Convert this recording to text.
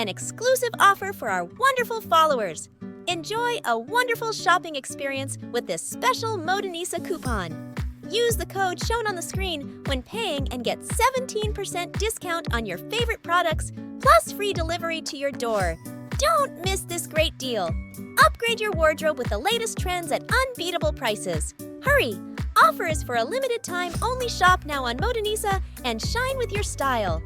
an exclusive offer for our wonderful followers. Enjoy a wonderful shopping experience with this special Modanisa coupon. Use the code shown on the screen when paying and get 17% discount on your favorite products, plus free delivery to your door. Don't miss this great deal. Upgrade your wardrobe with the latest trends at unbeatable prices. Hurry! Offer is for a limited time. Only shop now on Modanisa and shine with your style.